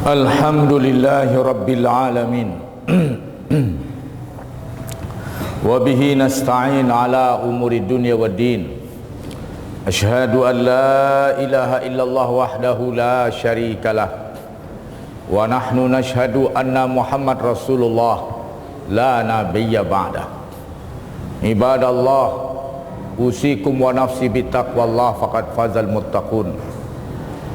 Alhamdulillahi Rabbil Alamin. Wabihi nasta'in ala umuri dunya wa din. Ashhadu an la ilaha illallah wahdahu la syarikalah. Wa nahnu nashhadu anna Muhammad Rasulullah la nabiyya ba'dah. Ibadallah, usikum wa nafsi bittaqwallah faqad fazal muttaqun.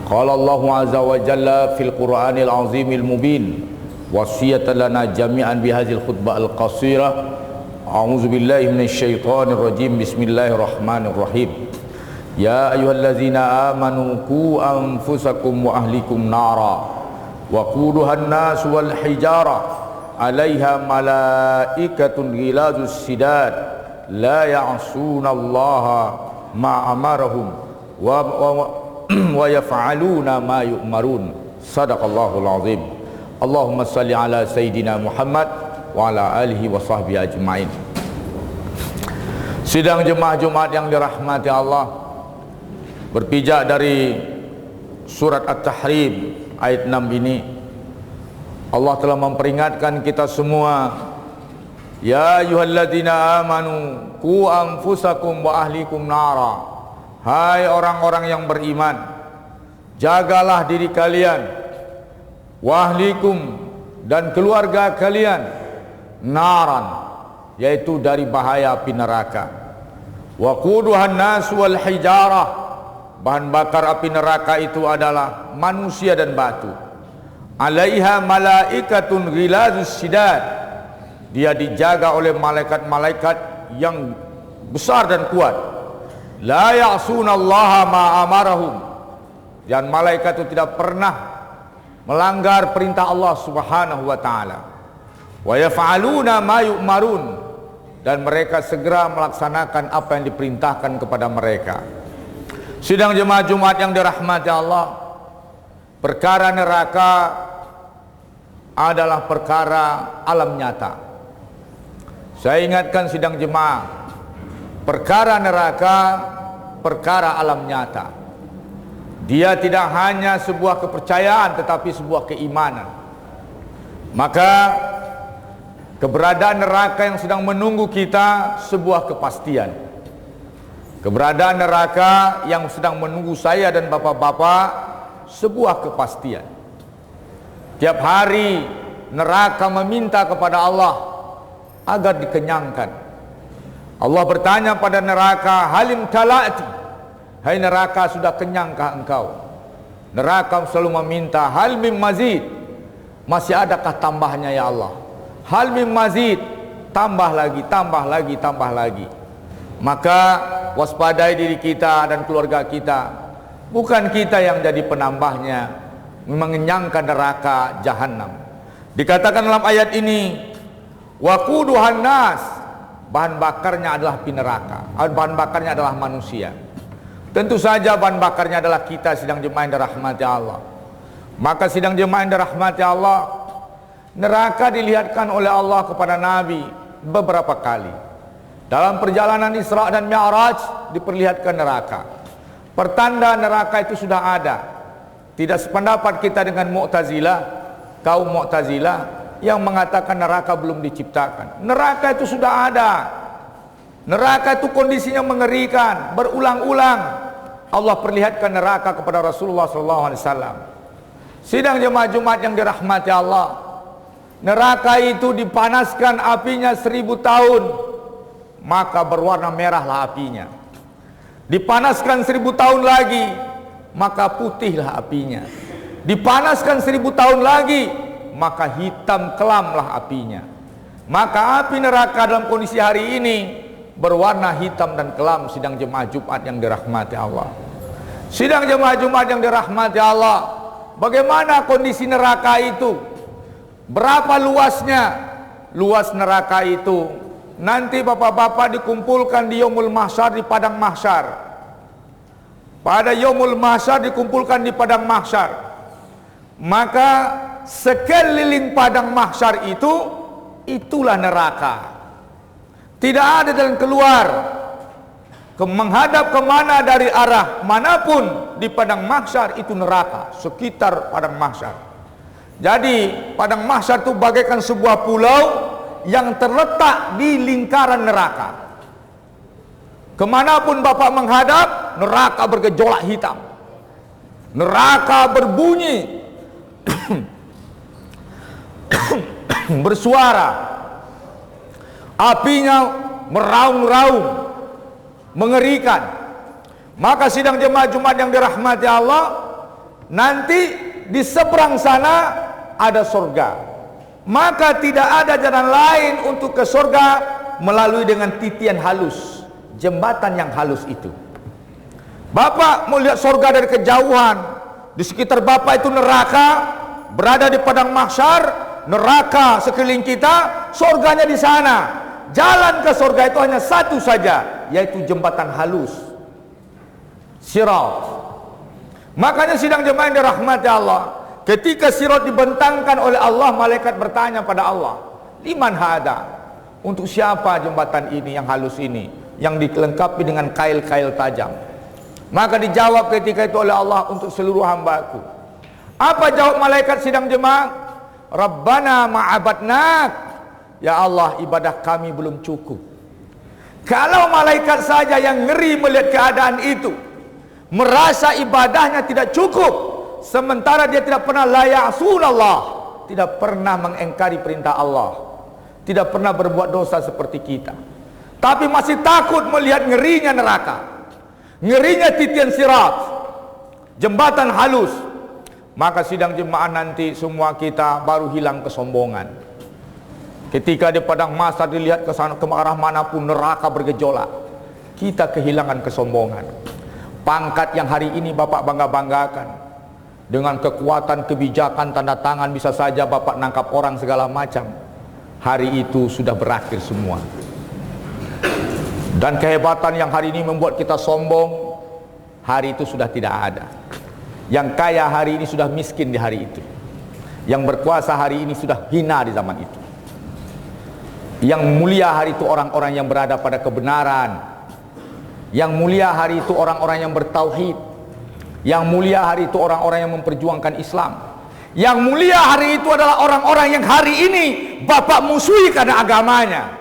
Qala Allahu azza wa jalla fil Qur'anil azimil mubin wasiyatan lana jami'an bihadzal khutbah al-qasirah. A'udzu billahi minasy syaithanir rajim. Bismillahirrahmanirrahim. Ya ayyuhallazina amanu qu anfusakum wa ahlikum nara wa quduhan nas wal hijara 'alaiha malaikatun ghilazus sidad la ya'sunallaha ma amarahum wa yaf'aluna ma yu'marun. Sadaqallahul azim. Allahumma salli ala Sayyidina Muhammad wa ala alihi wa sahbihi ajma'in. Sidang jemaah Jumat yang dirahmati Allah, berpijak dari surat At-Tahrim ayat 6 ini, Allah telah memperingatkan kita semua, ya ayyuhalladzina amanu qu anfusakum wa ahlikum nara. Hai orang-orang yang beriman, jagalah diri kalian, wahlikum dan keluarga kalian, naran, yaitu dari bahaya api neraka. Waquduhan nas wal hijarah, bahan bakar api neraka itu adalah manusia dan batu. Alaiha malaikatun ghilazus sidad, dia dijaga oleh malaikat-malaikat yang besar dan kuat. La ya'sunallaha ma amarahum, dan malaikat itu tidak pernah melanggar perintah Allah Subhanahu wa taala. Wa yaf'aluna ma yu'marun, dan mereka segera melaksanakan apa yang diperintahkan kepada mereka. Sidang jemaah Jumat yang dirahmati Allah, perkara neraka adalah perkara alam nyata. Saya ingatkan sidang jemaah, perkara neraka perkara alam nyata. Dia tidak hanya sebuah kepercayaan tetapi sebuah keimanan. Maka keberadaan neraka yang sedang menunggu kita sebuah kepastian. Keberadaan neraka yang sedang menunggu saya dan bapak-bapak sebuah kepastian. Tiap hari neraka meminta kepada Allah agar dikenyangkan. Allah bertanya pada neraka, halim talati, hai neraka, sudah kenyangkah engkau? Neraka selalu meminta, hal mim mazid, masih adakah tambahnya ya Allah? Hal mim mazid, tambah lagi, tambah lagi, tambah lagi. Maka waspadai diri kita dan keluarga kita, bukan kita yang jadi penambahnya, mengenyangkan neraka jahanam. Dikatakan dalam ayat ini, waquduhan nas, bahan bakarnya adalah api neraka, bahan bakarnya adalah manusia. Tentu saja bahan bakarnya adalah kita, sidang jemaah yang dirahmati Allah. Maka sidang jemaah yang dirahmati Allah, neraka dilihatkan oleh Allah kepada Nabi beberapa kali. Dalam perjalanan Isra dan Mi'raj diperlihatkan neraka. Pertanda neraka itu sudah ada. Tidak sependapat kita dengan Mu'tazilah, kaum Mu'tazilah yang mengatakan neraka belum diciptakan. Neraka itu sudah ada. Neraka itu kondisinya mengerikan, berulang-ulang Allah perlihatkan neraka kepada Rasulullah SAW. Sidang jemaah Jumat yang dirahmati Allah, neraka itu dipanaskan apinya 1000 tahun, maka berwarna merahlah apinya. Dipanaskan 1000 tahun lagi, maka putihlah apinya. Dipanaskan 1000 tahun lagi, maka hitam kelamlah apinya. Maka api neraka dalam kondisi hari ini berwarna hitam dan kelam. Sidang jemaah Jumat yang dirahmati Allah, sidang jemaah Jumat yang dirahmati Allah, bagaimana kondisi neraka itu? Berapa luasnya? Luas neraka itu nanti bapak-bapak dikumpulkan di Yaumul Mahsyar, di padang mahsyar. Pada Yaumul Mahsyar dikumpulkan di padang mahsyar, maka sekeliling padang mahsyar itu, itulah neraka. Tidak ada jalan keluar. Menghadap kemana dari arah manapun di padang mahsyar itu neraka, sekitar padang mahsyar. Jadi padang mahsyar itu bagaikan sebuah pulau yang terletak di lingkaran neraka. Kemanapun Bapak menghadap, neraka bergejolak hitam, neraka berbunyi bersuara, apinya meraung-raung, mengerikan. Maka sidang jemaah Jumat yang dirahmati Allah, nanti di seberang sana ada surga. Maka tidak ada jalan lain untuk ke surga melalui dengan titian halus, jembatan yang halus itu. Bapak melihat surga dari kejauhan, di sekitar Bapak itu neraka, berada di padang mahsyar, neraka sekeliling kita, surganya di sana. Jalan ke surga itu hanya satu saja, yaitu jembatan halus, sirat. Makanya sidang jemaah yang dirahmati Allah, ketika sirat dibentangkan oleh Allah, malaikat bertanya pada Allah, liman hada, untuk siapa jembatan ini yang halus ini, yang dilengkapi dengan kail-kail tajam? Maka dijawab ketika itu oleh Allah, untuk seluruh hambaku. Apa jawab malaikat sidang jemaah? Rabbana ma'abadnak, ya Allah, ibadah kami belum cukup. Kalau malaikat saja yang ngeri melihat keadaan itu, merasa ibadahnya tidak cukup, sementara dia tidak pernah la ya'sunallah, tidak pernah mengingkari perintah Allah, tidak pernah berbuat dosa seperti kita, tapi masih takut melihat ngerinya neraka, ngerinya titian sirat, jembatan halus. Maka sidang jemaah nanti semua kita baru hilang kesombongan. Ketika di padang mahsyar dilihat ke sana, ke arah manapun neraka bergejolak, kita kehilangan kesombongan. Pangkat yang hari ini Bapak bangga-banggakan, dengan kekuatan kebijakan tanda tangan bisa saja Bapak nangkap orang segala macam, hari itu sudah berakhir semua. Dan kehebatan yang hari ini membuat kita sombong, hari itu sudah tidak ada. Yang kaya hari ini sudah miskin di hari itu. Yang berkuasa hari ini sudah hina di zaman itu. Yang mulia hari itu orang-orang yang berada pada kebenaran. Yang mulia hari itu orang-orang yang bertauhid. Yang mulia hari itu orang-orang yang memperjuangkan Islam. Yang mulia hari itu adalah orang-orang yang hari ini Bapak musuhi karena agamanya.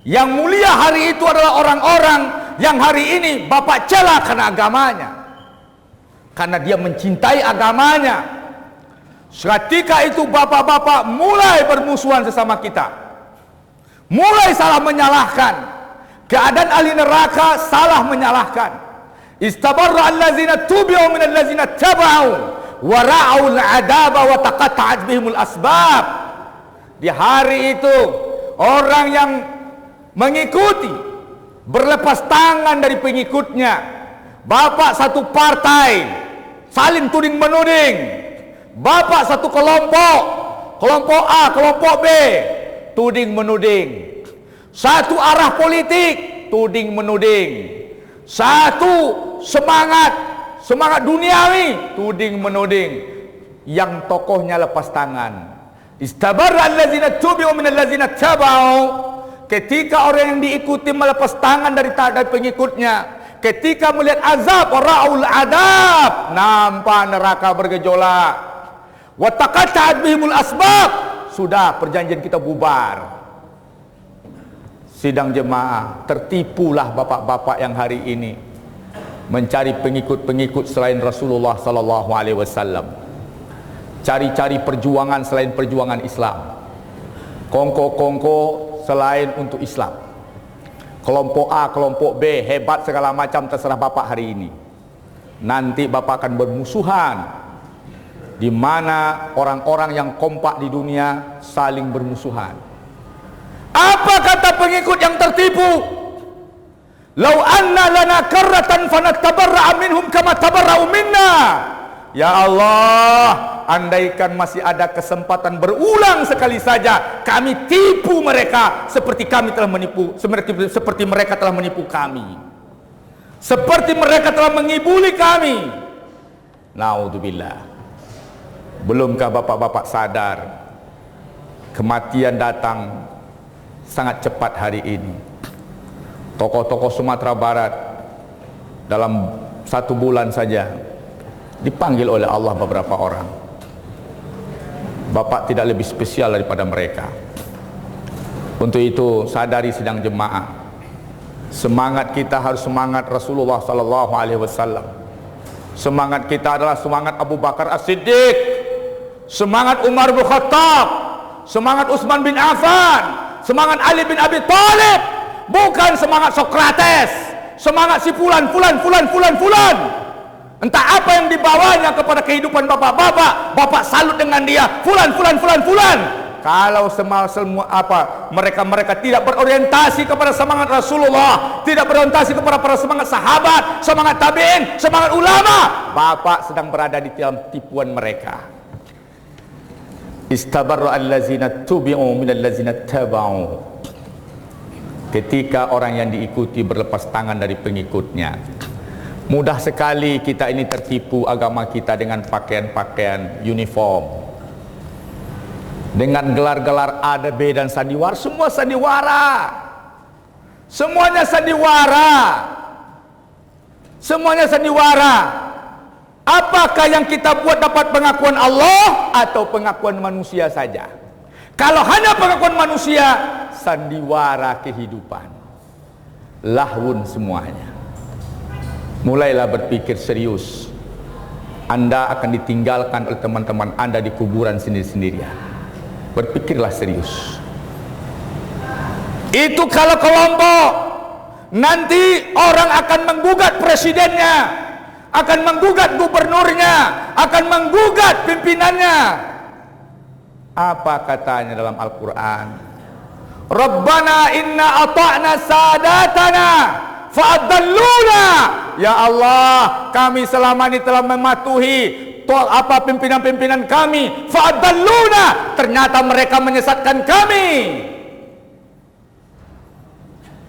Yang mulia hari itu adalah orang-orang yang hari ini Bapak cela karena agamanya, karena dia mencintai agamanya. Ketika itu bapak-bapak mulai bermusuhan sesama kita, mulai salah menyalahkan. Keadaan ahli neraka salah menyalahkan. Istabarra allazina tubi'u min allazina taba'u wa ra'ul adaba wa taqatta'at bihimul asbab. Di hari itu orang yang mengikuti berlepas tangan dari pengikutnya. Bapak satu partai saling tuding menuding, bapak satu kelompok, kelompok A, kelompok B, tuding menuding. Satu arah politik, tuding menuding. Satu semangat duniawi, tuding menuding. Yang tokohnya lepas tangan. Istabarra allazina tubi'u min allazina taba'u. Ketika orang yang diikuti melepas tangan dari pengikutnya, ketika melihat azab, ra'ul adab, nampak neraka bergejolak, wa taqatta'at bihimul asbab, sudah perjanjian kita bubar. Sidang jemaah, tertipulah bapak-bapak yang hari ini mencari pengikut-pengikut selain Rasulullah sallallahu alaihi wasallam, cari-cari perjuangan selain perjuangan Islam, kongko-kongko selain untuk Islam, kelompok A, kelompok B, hebat segala macam, terserah bapak hari ini. Nanti bapak akan bermusuhan, di mana orang-orang yang kompak di dunia saling bermusuhan. Apa kata pengikut yang tertipu? Lau anna lana karratan fanattabarra'a minhum kama tabarra'u minna. Ya Allah, andaikan masih ada kesempatan berulang sekali saja, kami tipu mereka seperti kami telah menipu, seperti mereka telah menipu kami, seperti mereka telah mengibuli kami. Naudzubillah. Belumkah bapak-bapak sadar kematian datang sangat cepat hari ini? Tokoh-tokoh Sumatera Barat dalam 1 bulan saja dipanggil oleh Allah beberapa orang. Bapak tidak lebih spesial daripada mereka. Untuk itu sadari sidang jemaah, semangat kita harus semangat Rasulullah sallallahu alaihi wasallam. Semangat kita adalah semangat Abu Bakar As-Siddiq, semangat Umar bin Khattab, semangat Utsman bin Affan, semangat Ali bin Abi Thalib, bukan semangat Sokrates, semangat si fulan. Entah apa yang dibawanya kepada kehidupan bapak-bapak, bapak salut dengan dia, fulan. Kalau mereka tidak berorientasi kepada semangat Rasulullah, tidak berorientasi kepada para semangat sahabat, semangat tabi'in, semangat ulama, bapak sedang berada di dalam tipuan mereka. Istabarra allazina tubi'u minal ladzina taba'u. Ketika orang yang diikuti berlepas tangan dari pengikutnya. Mudah sekali kita ini tertipu agama kita dengan pakaian-pakaian uniform, dengan gelar-gelar A, B dan sandiwara. Semua sandiwara, semuanya sandiwara. Apakah yang kita buat dapat pengakuan Allah atau pengakuan manusia saja? Kalau hanya pengakuan manusia, sandiwara kehidupan, lahun semuanya. Mulailah berpikir serius. Anda akan ditinggalkan oleh teman-teman Anda di kuburan sendiri-sendirian. Berpikirlah serius. Itu kalau kelompok. Nanti orang akan menggugat presidennya, akan menggugat gubernurnya, akan menggugat pimpinannya. Apa katanya dalam Al-Quran? Rabbana inna ata'na sadatana fa'adalluna. Ya Allah, kami selama ini telah mematuhi pimpinan-pimpinan kami, fa'adalluna, ternyata mereka menyesatkan kami.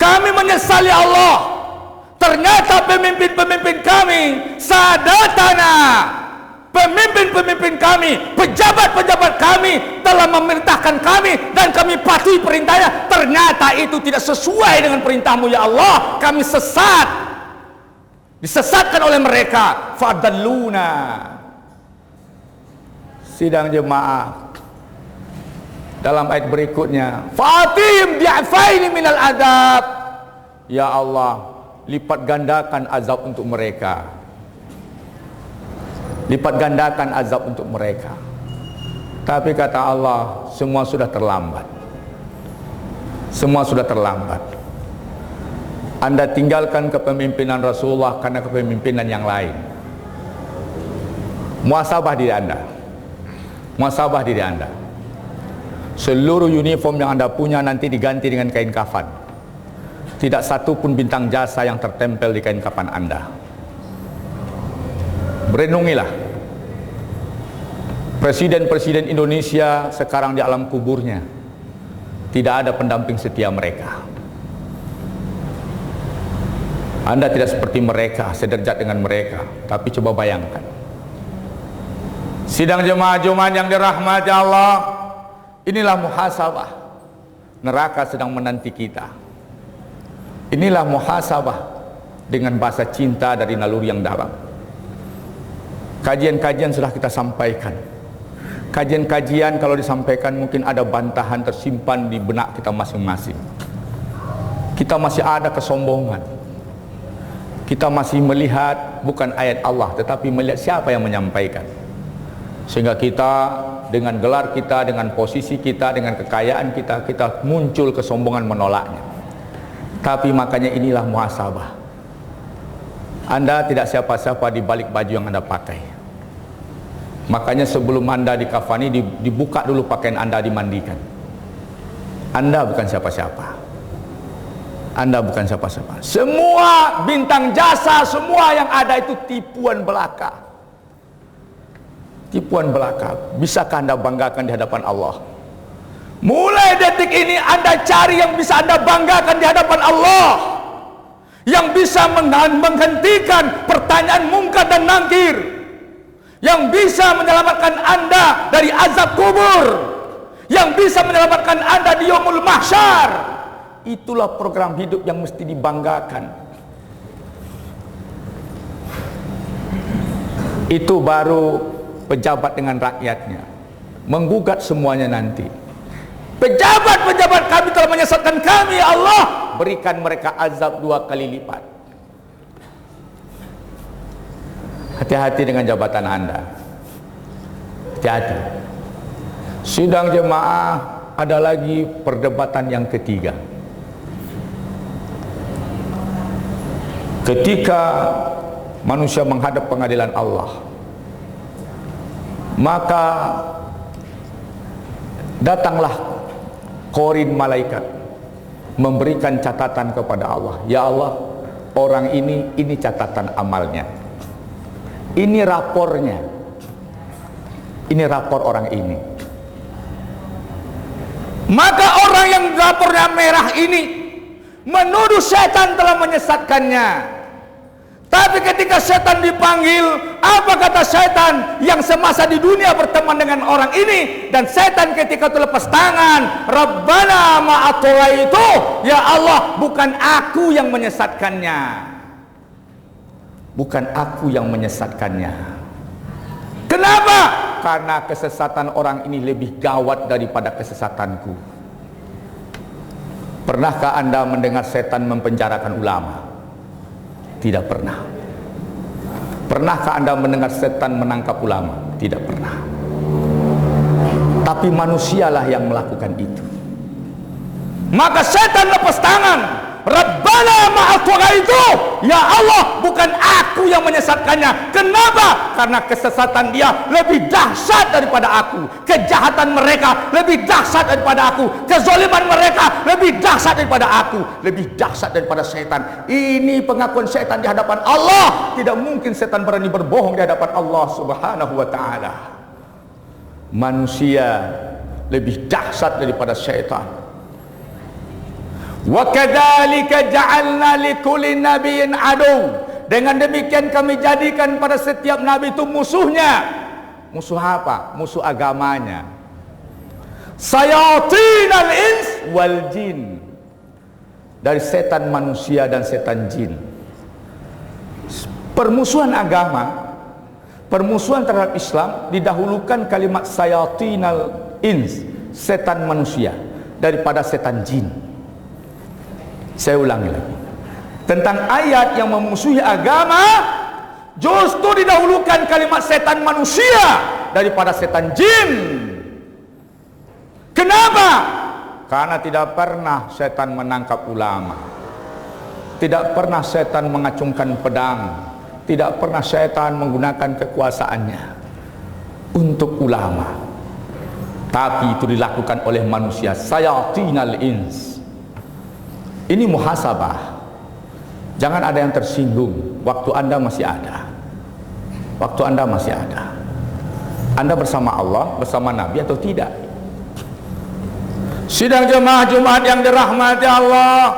Kami menyesali Allah, ternyata pemimpin-pemimpin kami, sadatana, pemimpin-pemimpin kami, pejabat-pejabat kami telah memerintahkan kami dan kami patuhi perintahnya, ternyata itu tidak sesuai dengan perintahmu ya Allah, kami sesat, disesatkan oleh mereka. Fadalluna. Sidang jemaah, dalam ayat berikutnya, Fatim di'afaini minal adab. Ya Allah, lipat gandakan azab untuk mereka, lipat gandakan azab untuk mereka. Tapi kata Allah, semua sudah terlambat. Semua sudah terlambat. Anda tinggalkan kepemimpinan Rasulullah karena kepemimpinan yang lain. Muhasabah diri Anda. Muhasabah diri Anda. Seluruh uniform yang Anda punya nanti diganti dengan kain kafan. Tidak satu pun bintang jasa yang tertempel di kain kafan Anda. Berenungilah. Presiden-presiden Indonesia sekarang di alam kuburnya. Tidak ada pendamping setia mereka. Anda tidak seperti mereka, sederajat dengan mereka. Tapi coba bayangkan. Sidang jemaah-jemaah yang dirahmati Allah, inilah muhasabah. Neraka sedang menanti kita. Inilah muhasabah dengan bahasa cinta dari naluri yang dalam. Kajian-kajian sudah kita sampaikan. Kajian-kajian kalau disampaikan mungkin ada bantahan tersimpan di benak kita masing-masing. Kita masih ada kesombongan. Kita masih melihat bukan ayat Allah, tetapi melihat siapa yang menyampaikan. Sehingga kita dengan gelar kita, dengan posisi kita, dengan kekayaan kita, kita muncul kesombongan menolaknya. Tapi makanya inilah muhasabah. Anda tidak siapa-siapa di balik baju yang Anda pakai. Makanya sebelum Anda dikafani, dibuka dulu pakaian Anda, dimandikan. Anda bukan siapa-siapa. Anda bukan siapa-siapa. Semua bintang jasa, semua yang ada itu tipuan belaka. Tipuan belaka. Bisakah Anda banggakan di hadapan Allah? Mulai detik ini Anda cari yang bisa Anda banggakan di hadapan Allah, yang bisa menghentikan pertanyaan mungkar dan nangkir, yang bisa menyelamatkan Anda dari azab kubur, yang bisa menyelamatkan Anda di yaumul mahsyar. Itulah program hidup yang mesti dibanggakan. Itu baru pejabat dengan rakyatnya. menggugat semuanya nanti. Pejabat-pejabat kami telah menyesatkan kami, ya Allah, berikan mereka azab 2 kali lipat. Hati-hati dengan jabatan Anda. Hati-hati. Sidang jemaah, ada lagi perdebatan yang ketiga. Ketika manusia menghadap pengadilan Allah, maka datanglah korin malaikat memberikan catatan kepada Allah. Ya Allah, orang ini catatan amalnya, ini rapornya, ini rapor orang ini. Maka orang yang rapornya merah ini menuduh setan telah menyesatkannya. Tapi ketika setan dipanggil, apa kata setan yang semasa di dunia berteman dengan orang ini? Dan setan ketika itu lepas tangan, Rabbana ma'atawaitu, ya Allah, bukan aku yang menyesatkannya, bukan aku yang menyesatkannya. Kenapa? Karena kesesatan orang ini lebih gawat daripada kesesatanku. Pernahkah Anda mendengar setan mempenjarakan ulama? Tidak pernah. Pernahkah Anda mendengar setan menangkap ulama? Tidak pernah. Tapi manusialah yang melakukan itu. Maka setan lepas tangan, Rabbana ma'atawaitu, ya Allah, bukan aku yang menyesatkannya. Kenapa? Karena kesesatan dia lebih dahsyat daripada aku, kejahatan mereka lebih dahsyat daripada aku, kezaliman mereka lebih dahsyat daripada aku, lebih dahsyat daripada setan. Ini pengakuan setan di hadapan Allah. Tidak mungkin setan berani berbohong di hadapan Allah Subhanahu wa ta'ala. Manusia lebih dahsyat daripada setan. Wa kadzalika ja'alna likulli nabiyyin adu. Dengan demikian kami jadikan pada setiap nabi itu musuhnya. Musuh apa? Musuh agamanya. Sayatinal ins wal jin. Dari setan manusia dan setan jin. Permusuhan agama, permusuhan terhadap Islam, didahulukan kalimat sayatinal ins, setan manusia, daripada setan jin. Saya ulangi lagi. Tentang ayat yang memusuhi agama, justru didahulukan kalimat setan manusia daripada setan jin. Kenapa? Karena tidak pernah setan menangkap ulama, tidak pernah setan mengacungkan pedang, tidak pernah setan menggunakan kekuasaannya untuk ulama. Tapi itu dilakukan oleh manusia, sayatinal ins. Ini muhasabah. Jangan ada yang tersinggung. Waktu Anda masih ada. Waktu Anda masih ada. Anda bersama Allah, bersama Nabi atau tidak? Sidang jemaah Jumat yang dirahmati Allah,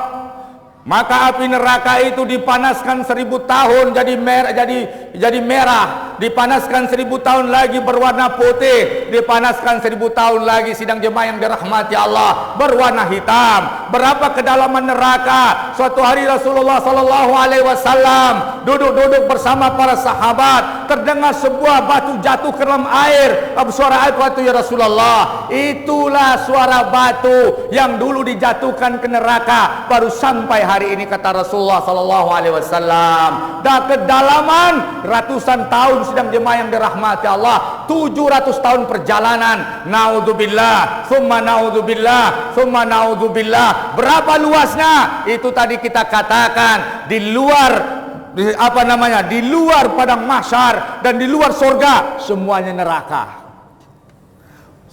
maka api neraka itu dipanaskan 1000 tahun jadi merah, dipanaskan 1000 tahun lagi berwarna putih, dipanaskan 1000 tahun lagi, sidang jemaah yang dirahmati Allah, berwarna hitam. Berapa kedalaman neraka? Suatu hari Rasulullah sallallahu alaihi wasallam duduk bersama para sahabat, terdengar sebuah batu jatuh ke dalam air. Suara apa itu ya Rasulullah? Itulah suara batu yang dulu dijatuhkan ke neraka, baru sampai hari ini, kata Rasulullah sallallahu alaihi wasallam. Dan kedalaman ratusan tahun, sidang jemaah yang dirahmati Allah, 700 tahun perjalanan. Naudzubillah, summa naudzubillah, summa naudzubillah. Berapa luasnya? Itu tadi kita katakan, di luar di luar padang mahsyar dan di luar surga semuanya neraka.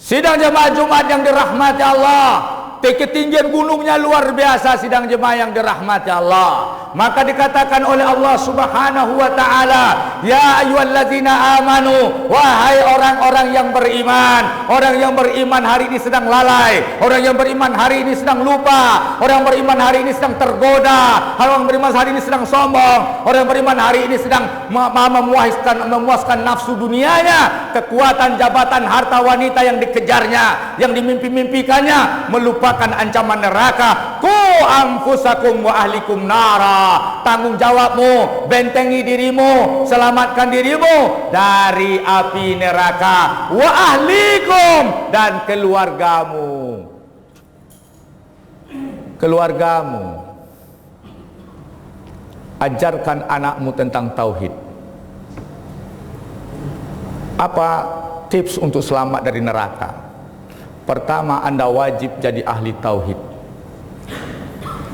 Sidang jemaah Jumat yang dirahmati Allah, ketinggian gunungnya luar biasa, sidang jemaah yang dirahmati Allah. Maka dikatakan oleh Allah Subhanahu wa taala, ya ayyuhalladzina amanu, wahai orang-orang yang beriman. Orang yang beriman hari ini sedang lalai, orang yang beriman hari ini sedang lupa, orang yang beriman hari ini sedang tergoda, orang yang beriman hari ini sedang sombong, orang yang beriman hari ini sedang memuaskan nafsu dunianya, kekuatan, jabatan, harta, wanita yang dikejarnya, yang dimimpi-mimpikannya, melupakan ancaman neraka, Ku anfusakum wa ahlikum nara. Tanggung jawabmu, bentengi dirimu, selamatkan dirimu dari api neraka. Wa ahlikum, dan keluargamu. Keluargamu. Ajarkan anakmu tentang tauhid. Apa tips untuk selamat dari neraka? Pertama, Anda wajib jadi ahli tauhid.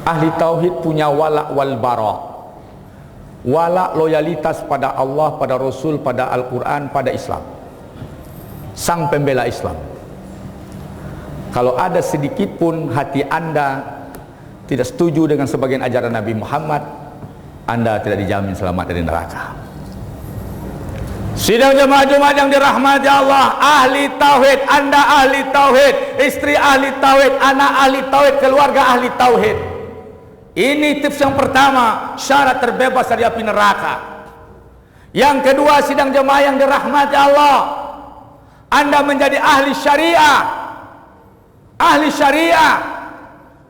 Ahli tauhid punya wala' wal bara'. Wala' loyalitas pada Allah, pada Rasul, pada Al-Quran, pada Islam. Sang pembela Islam. Kalau ada sedikit pun hati Anda tidak setuju dengan sebagian ajaran Nabi Muhammad, Anda tidak dijamin selamat dari neraka. Sidang jemaah Jumat yang dirahmati Allah, ahli tauhid, Anda ahli tauhid, istri ahli tauhid, anak ahli tauhid, keluarga ahli tauhid. Ini tips yang pertama, syarat terbebas dari api neraka. Yang kedua, sidang jemaah yang dirahmati Allah, Anda menjadi ahli syariah. Ahli syariah,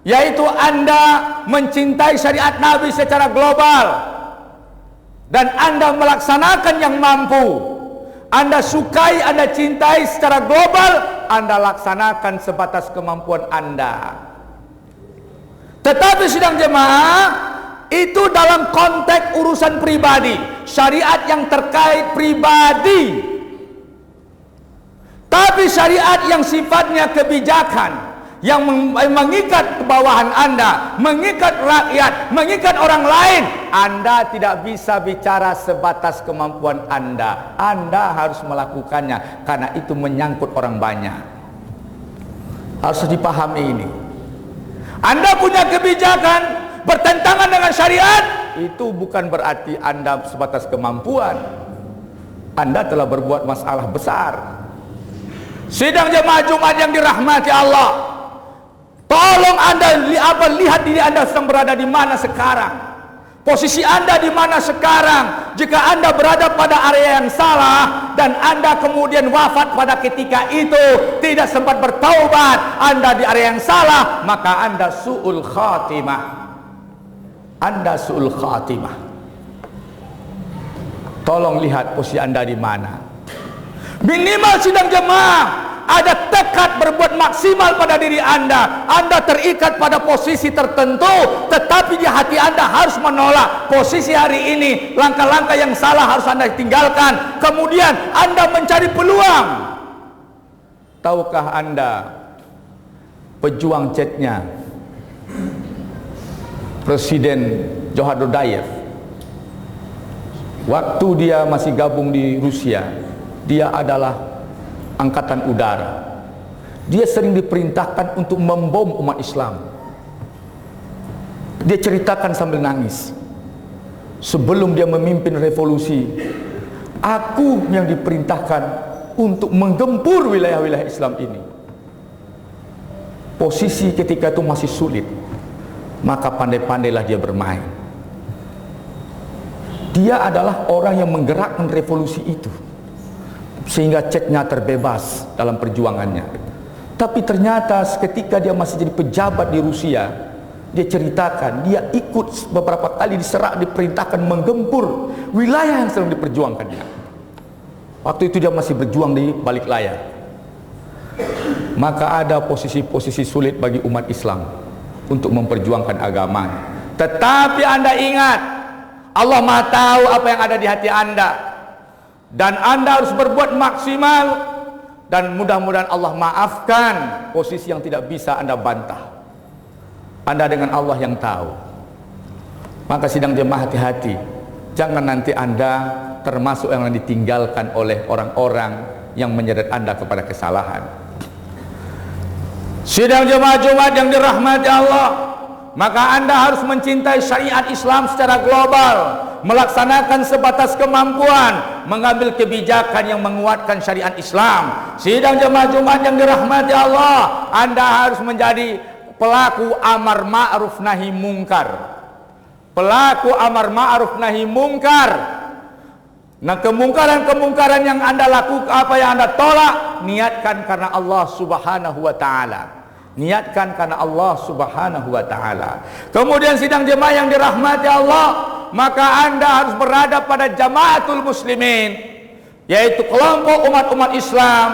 yaitu Anda mencintai syariat Nabi secara global. Dan Anda melaksanakan yang mampu. Anda sukai, Anda cintai secara global, Anda laksanakan sebatas kemampuan Anda. Tetapi sidang jemaah, itu dalam konteks urusan pribadi, syariat yang terkait pribadi. Tapi syariat yang sifatnya kebijakan, yang mengikat kebawahan Anda, mengikat rakyat, mengikat orang lain, Anda tidak bisa bicara sebatas kemampuan Anda. Anda harus melakukannya, karena itu menyangkut orang banyak. Harus dipahami ini. Anda punya kebijakan bertentangan dengan syariat, itu bukan berarti Anda sebatas kemampuan. Anda telah berbuat masalah besar. Sidang jemaah Jumat yang dirahmati Allah, tolong Anda lihat diri Anda sedang berada di mana sekarang. Posisi Anda di mana sekarang? Jika Anda berada pada area yang salah dan Anda kemudian wafat pada ketika itu, tidak sempat bertaubat, Anda di area yang salah, maka Anda su'ul khatimah. Anda su'ul khatimah. Tolong lihat posisi Anda di mana. Minimal sidang jemaah, ada tekad berbuat maksimal pada diri Anda. Anda terikat pada posisi tertentu, tetapi di hati Anda harus menolak posisi hari ini. Langkah-langkah yang salah harus Anda tinggalkan. Kemudian Anda mencari peluang. Tahukah Anda pejuang chatnya Presiden Johar Dodayev? Waktu dia masih gabung di Rusia, dia adalah angkatan udara. Dia sering diperintahkan untuk membom umat Islam. Dia ceritakan sambil nangis, sebelum dia memimpin revolusi, aku yang diperintahkan untuk menggempur wilayah-wilayah Islam ini. Posisi ketika itu masih sulit, maka pandai-pandailah dia bermain. Dia adalah orang yang menggerakkan revolusi itu, sehingga ceknya terbebas dalam perjuangannya. Tapi ternyata ketika dia masih jadi pejabat di Rusia, dia ceritakan dia ikut beberapa kali diserak, diperintahkan menggempur wilayah yang sedang diperjuangkannya. Waktu itu dia masih berjuang di balik layar. Maka ada posisi-posisi sulit bagi umat Islam untuk memperjuangkan agama. Tetapi Anda ingat, Allah Maha tahu apa yang ada di hati Anda. Dan Anda harus berbuat maksimal, dan mudah-mudahan Allah maafkan posisi yang tidak bisa Anda bantah. Anda dengan Allah yang tahu. Maka sidang jemaah, hati-hati, jangan nanti Anda termasuk yang ditinggalkan oleh orang-orang yang menyeret Anda kepada kesalahan. Sidang jemaah Jumat yang dirahmati Allah, maka Anda harus mencintai syariat Islam secara global, melaksanakan sebatas kemampuan, mengambil kebijakan yang menguatkan syariat Islam. Sidang jemaah Jumat yang dirahmati Allah, Anda harus menjadi pelaku amar ma'ruf nahi mungkar. Pelaku amar ma'ruf nahi mungkar. Nah, kemungkaran-kemungkaran yang Anda lakukan, apa yang Anda tolak, niatkan karena Allah Subhanahu wa taala. Niatkan karena Allah Subhanahu wa taala. Kemudian sidang jemaah yang dirahmati Allah, maka Anda harus berada pada jamaatul muslimin, yaitu kelompok umat-umat Islam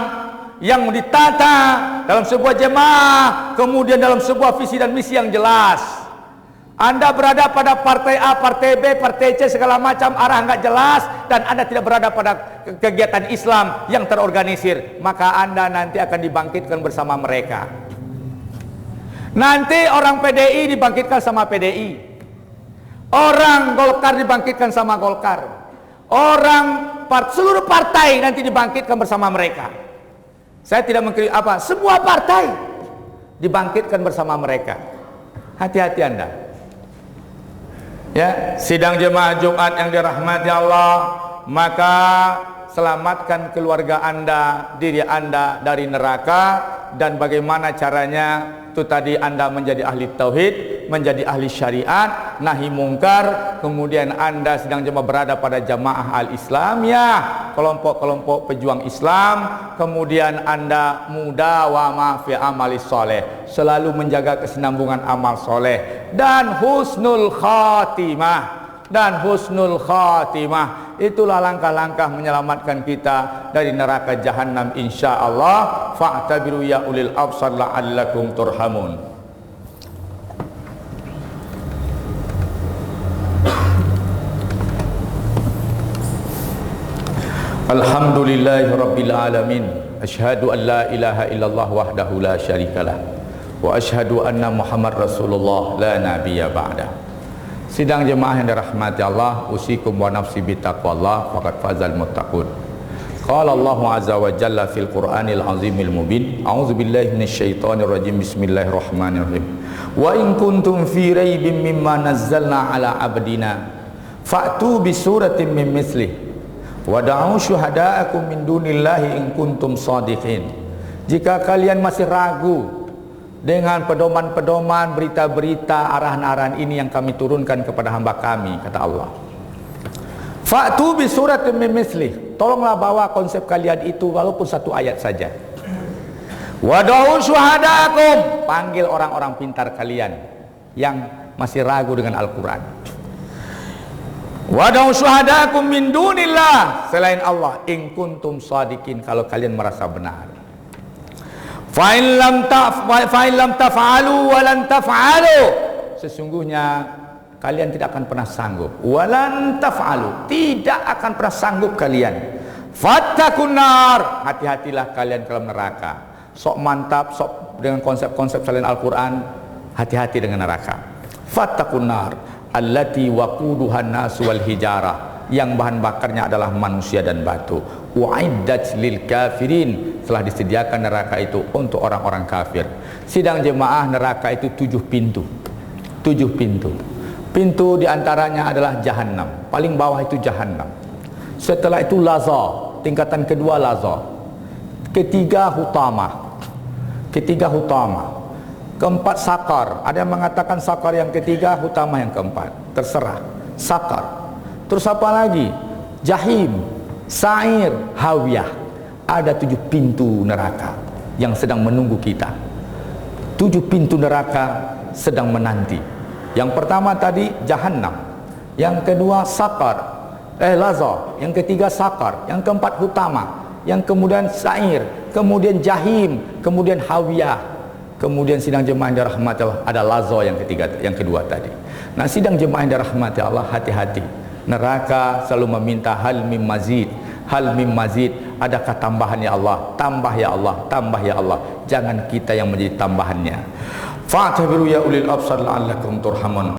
yang ditata dalam sebuah jemaah, kemudian dalam sebuah visi dan misi yang jelas. Anda berada pada partai A, partai B, partai C, segala macam arah nggak jelas, dan Anda tidak berada pada kegiatan Islam yang terorganisir, maka Anda nanti akan dibangkitkan bersama mereka. Nanti orang PDI dibangkitkan sama PDI, orang Golkar dibangkitkan sama Golkar, seluruh partai nanti dibangkitkan bersama mereka. Saya tidak mengkritik semua partai dibangkitkan bersama mereka. Hati-hati Anda. Ya, sidang jemaah Jumat yang dirahmati Allah, maka selamatkan keluarga Anda, diri Anda dari neraka. Dan bagaimana caranya? Itu tadi Anda menjadi ahli tauhid, menjadi ahli syariat, nahi mungkar, kemudian Anda sedang jemaah berada pada jamaah al-Islamiyah, kelompok-kelompok pejuang Islam, kemudian Anda mudawamah fi amali soleh, selalu menjaga kesinambungan amal soleh, dan husnul khatimah. Dan husnul khatimah, itulah langkah-langkah menyelamatkan kita dari neraka jahanam insyaallah. Fa'tabiru ya ulil absar la'allakum turhamun. Alhamdulillahi rabbil alamin. Asyhadu an la ilaha illallah wahdahu la syarikalah, wa asyhadu anna Muhammad Rasulullah la nabiyya ba'da. Sidang jemaah yang dirahmati Allah, usikum wa nafsi bitaqwallah faqad fazal muttaqun. Qala Allah azza wa jalla fil Qur'anil azimil mubin. A'udzu billahi minasyaitonir rajim. Bismillahirrahmanirrahim. Wa in kuntum fi raibin mimma nazzalna ala abdina fa'tu bi suratin min mithlih wa da'u syuhada'akum min dunillahi in kuntum shadiqin. Jika kalian masih ragu dengan pedoman-pedoman, berita-berita, arahan-arahan ini yang kami turunkan kepada hamba kami, kata Allah, fa'tu bi suratin min mithlih, tolonglah bawa konsep kalian itu walaupun satu ayat saja. Wad'u syuhada'akum, panggil orang-orang pintar kalian yang masih ragu dengan Al-Quran. Wad'u syuhada'akum min dunillah, selain Allah, in kuntum shadiqin, kalau kalian merasa benar. Fa'in lam taf'alu wa lan taf'alu, sesungguhnya kalian tidak akan pernah sanggup. Wa lan taf'alu, tidak akan pernah sanggup kalian. Fattakun nar, hati-hatilah kalian dalam neraka. Sok mantap, sok dengan konsep-konsep selain Al-Quran, hati-hati dengan neraka. Fattakun nar allati waquduhan nas wal hijarah, yang bahan bakarnya adalah manusia dan batu. Wa'iddat lil kafirin, telah disediakan neraka itu untuk orang-orang kafir. Sidang jemaah, neraka itu 7 pintu. 7 pintu. Pintu diantaranya adalah jahanam. Paling bawah itu jahanam. Setelah itu laza, tingkatan kedua laza. Ketiga hutama. Ketiga hutama. Keempat sakar. Ada yang mengatakan sakar yang ketiga, hutama yang keempat. Terserah. Sakar. Terus apa lagi? Jahim, sa'ir, hawiyah. Ada 7 pintu neraka yang sedang menunggu kita. 7 pintu neraka sedang menanti. Yang pertama tadi jahannam, yang kedua sakar, laza, yang ketiga sakar, yang keempat hutama, yang kemudian sa'ir, kemudian jahim, kemudian hawiyah, kemudian sidang jemaah yang dirahmati Allah ada laza yang ketiga, yang kedua tadi. Nah, sidang jemaah yang dirahmati Allah, hati-hati. Neraka selalu meminta hal mim mazid, hal mim mazid, adakah tambahan ya Allah, tambah ya Allah, tambah ya Allah. Jangan kita yang menjadi tambahannya. Fa'tabiru ya ulil absar la'allakum turhamun.